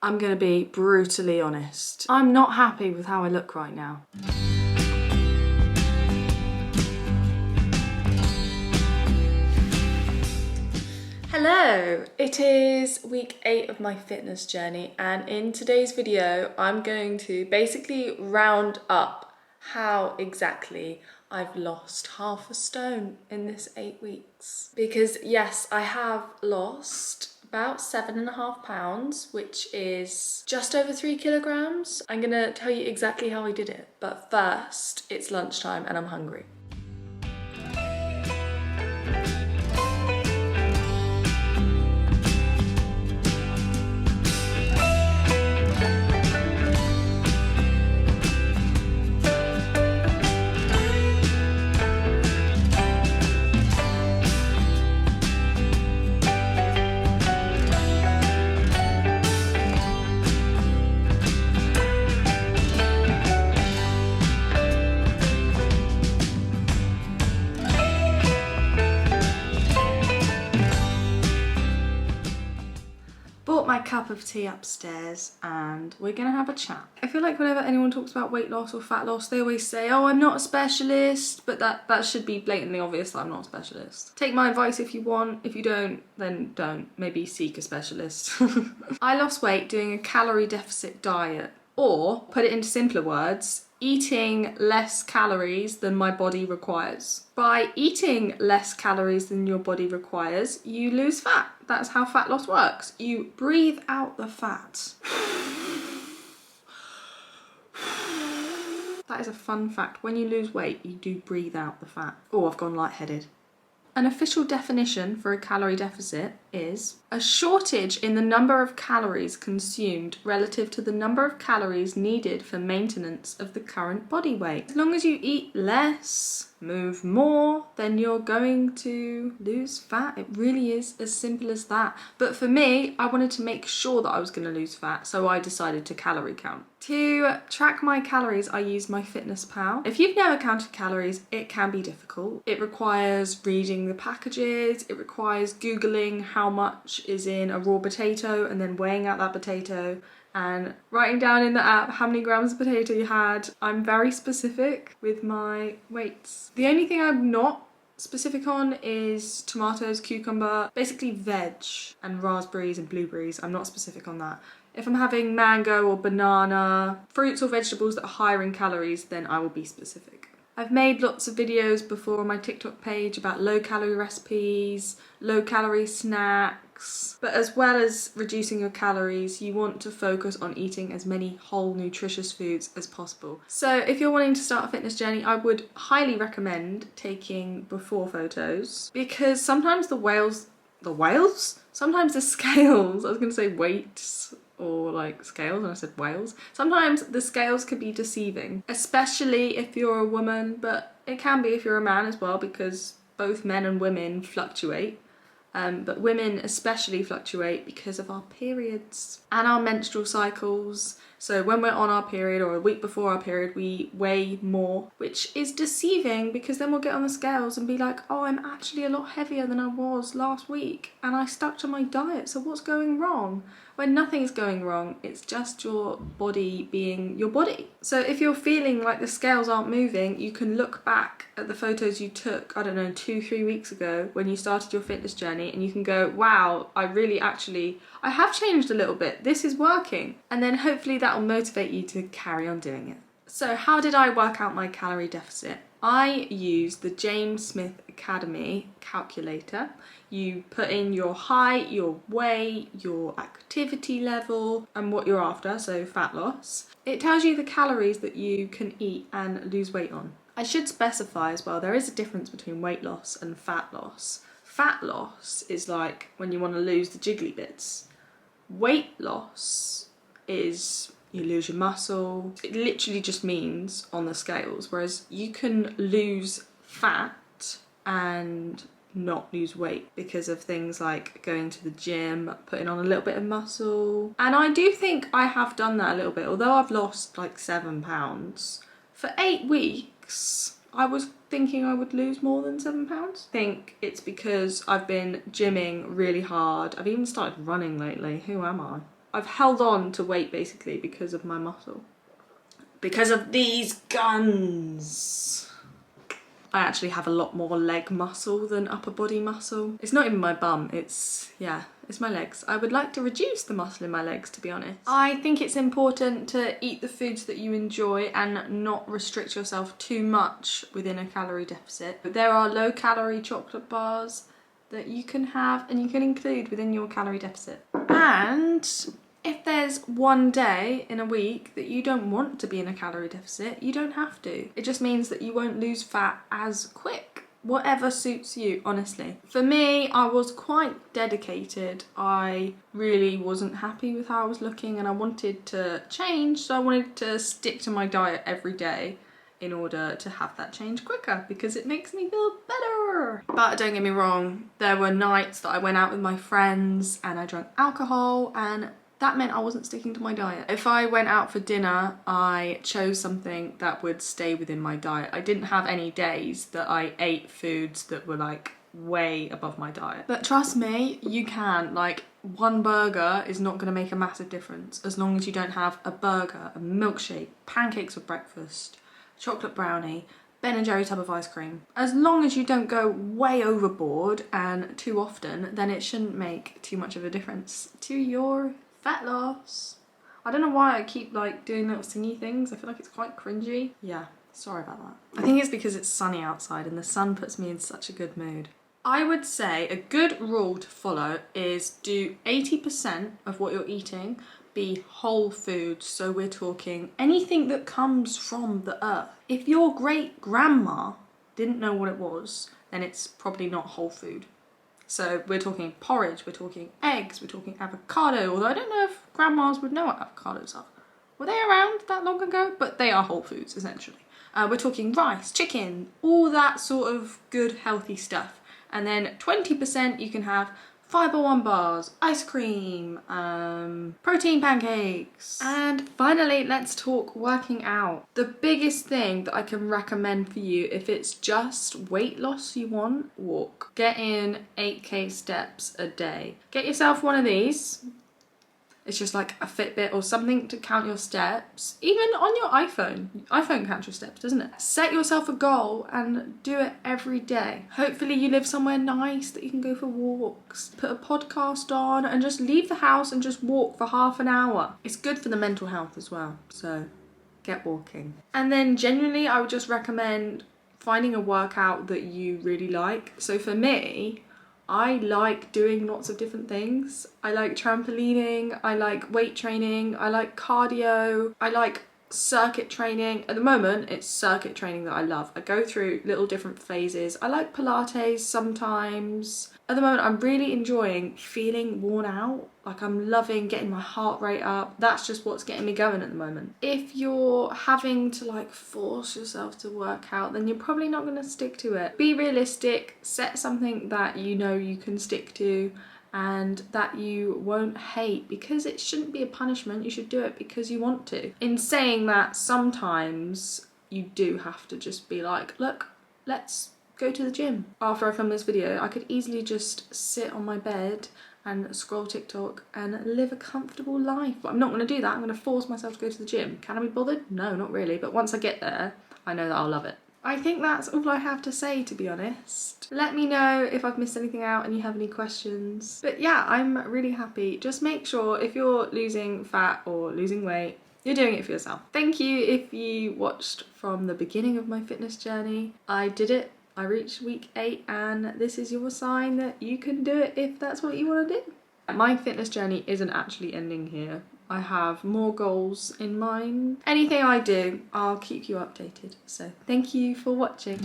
I'm gonna be brutally honest. I'm not happy with how I look right now. Hello! It is week 8 of my fitness journey, and in today's video I'm going to basically round up how exactly I've lost half a stone in this 8 weeks. Because yes, I have lost about 7.5 pounds, which is just over 3 kilograms. I'm gonna tell you exactly how I did it, but first it's lunchtime and I'm hungry. Bought my cup of tea upstairs and we're gonna have a chat. I feel like whenever anyone talks about weight loss or fat loss, they always say, oh, I'm not a specialist, but that should be blatantly obvious that I'm not a specialist. Take my advice if you want. If you don't, then don't. Maybe seek a specialist. I lost weight doing a calorie deficit diet, or put it into simpler words, eating less calories than my body requires. By eating less calories than your body requires, you lose fat. That's how fat loss works. You breathe out the fat. That is a fun fact. When you lose weight, you do breathe out the fat. Oh, I've gone lightheaded. An official definition for a calorie deficit is a shortage in the number of calories consumed relative to the number of calories needed for maintenance of the current body weight. As long as you eat less, move more, then you're going to lose fat. It really is as simple as that. But for me, I wanted to make sure that I was going to lose fat, so I decided to calorie count. To track my calories, I use MyFitnessPal. If you've never counted calories, it can be difficult. It requires reading the packages, it requires Googling how much is in a raw potato and then weighing out that potato and writing down in the app how many grams of potato you had. I'm very specific with my weights. The only thing I'm not specific on is tomatoes, cucumber, basically veg, and raspberries and blueberries. I'm not specific on that. If I'm having mango or banana, fruits or vegetables that are higher in calories, then I will be specific. I've made lots of videos before on my TikTok page about low calorie recipes, low calorie snacks, but as well as reducing your calories, you want to focus on eating as many whole nutritious foods as possible. So if you're wanting to start a fitness journey, I would highly recommend taking before photos, because sometimes sometimes the scales, I was going to say weights, or like scales, and I said whales. Sometimes the scales can be deceiving, especially if you're a woman, but it can be if you're a man as well, because both men and women fluctuate. But women especially fluctuate because of our periods and our menstrual cycles. So when we're on our period or a week before our period, we weigh more, which is deceiving, because then we'll get on the scales and be like, oh, I'm actually a lot heavier than I was last week and I stuck to my diet, so what's going wrong? When nothing's going wrong, it's just your body being your body. So if you're feeling like the scales aren't moving, you can look back at the photos you took, I don't know, 2-3 weeks ago when you started your fitness journey, and you can go, wow, I have changed a little bit. This is working. And then hopefully that will motivate you to carry on doing it. So how did I work out my calorie deficit? I used the James Smith Academy calculator. You put in your height, your weight, your activity level, and what you're after, so fat loss. It tells you the calories that you can eat and lose weight on. I should specify as well, there is a difference between weight loss and fat loss. Fat loss is like when you want to lose the jiggly bits. Weight loss is you lose your muscle. It literally just means on the scales, whereas you can lose fat and not lose weight because of things like going to the gym, putting on a little bit of muscle. And I do think I have done that a little bit, although I've lost like 7 pounds. For 8 weeks, I was thinking I would lose more than 7 pounds. I think it's because I've been gymming really hard. I've even started running lately. Who am I? I've held on to weight basically because of my muscle. Because of these guns. I actually have a lot more leg muscle than upper body muscle. It's not even my bum, it's my legs. I would like to reduce the muscle in my legs, to be honest. I think it's important to eat the foods that you enjoy and not restrict yourself too much within a calorie deficit. There are low calorie chocolate bars that you can have and you can include within your calorie deficit. And if there's one day in a week that you don't want to be in a calorie deficit, you don't have to. It just means that you won't lose fat as quick. Whatever suits you, honestly. For me, I was quite dedicated. I really wasn't happy with how I was looking and I wanted to change, so I wanted to stick to my diet every day in order to have that change quicker because it makes me feel better. But don't get me wrong, there were nights that I went out with my friends and I drank alcohol, and that meant I wasn't sticking to my diet. If I went out for dinner, I chose something that would stay within my diet. I didn't have any days that I ate foods that were like way above my diet. But trust me, you can. Like, one burger is not gonna make a massive difference as long as you don't have a burger, a milkshake, pancakes for breakfast, chocolate brownie, Ben & Jerry tub of ice cream. As long as you don't go way overboard and too often, then it shouldn't make too much of a difference to your fat loss. I don't know why I keep like doing little singy things. I feel like it's quite cringy. Yeah, sorry about that. I think it's because it's sunny outside and the sun puts me in such a good mood. I would say a good rule to follow is do 80% of what you're eating be whole foods. So we're talking anything that comes from the earth. If your great grandma didn't know what it was, then it's probably not whole food. So we're talking porridge, we're talking eggs, we're talking avocado, although I don't know if grandmas would know what avocados are. Were they around that long ago? But they are whole foods, essentially. We're talking rice, chicken, all that sort of good, healthy stuff. And then 20% you can have Fibre One bars, ice cream, protein pancakes. And finally, let's talk working out. The biggest thing that I can recommend for you, if it's just weight loss you want, walk. Get in 8K steps a day. Get yourself one of these. It's just like a Fitbit or something to count your steps. Even on your iPhone. iPhone counts your steps, doesn't it? Set yourself a goal and do it every day. Hopefully you live somewhere nice that you can go for walks. Put a podcast on and just leave the house and just walk for half an hour. It's good for the mental health as well, so get walking. And then generally I would just recommend finding a workout that you really like. So for me, I like doing lots of different things. I like trampolining, I like weight training, I like cardio, I like circuit training. At the moment, it's circuit training that I love. I go through little different phases. I like Pilates sometimes. At the moment, I'm really enjoying feeling worn out. Like, I'm loving getting my heart rate up. That's just what's getting me going at the moment. If you're having to like force yourself to work out, then you're probably not going to stick to it. Be realistic, set something that you know you can stick to and that you won't hate, because it shouldn't be a punishment. You should do it because you want to. In saying that, sometimes you do have to just be like, look, let's go to the gym. After I film this video, I could easily just sit on my bed and scroll TikTok and live a comfortable life. But I'm not going to do that. I'm going to force myself to go to the gym. Can I be bothered? No, not really. But once I get there, I know that I'll love it. I think that's all I have to say, to be honest. Let me know if I've missed anything out and you have any questions. But yeah, I'm really happy. Just make sure if you're losing fat or losing weight, you're doing it for yourself. Thank you if you watched from the beginning of my fitness journey. I did it. I reached week 8 and this is your sign that you can do it if that's what you want to do. My fitness journey isn't actually ending here. I have more goals in mind. Anything I do, I'll keep you updated. So thank you for watching.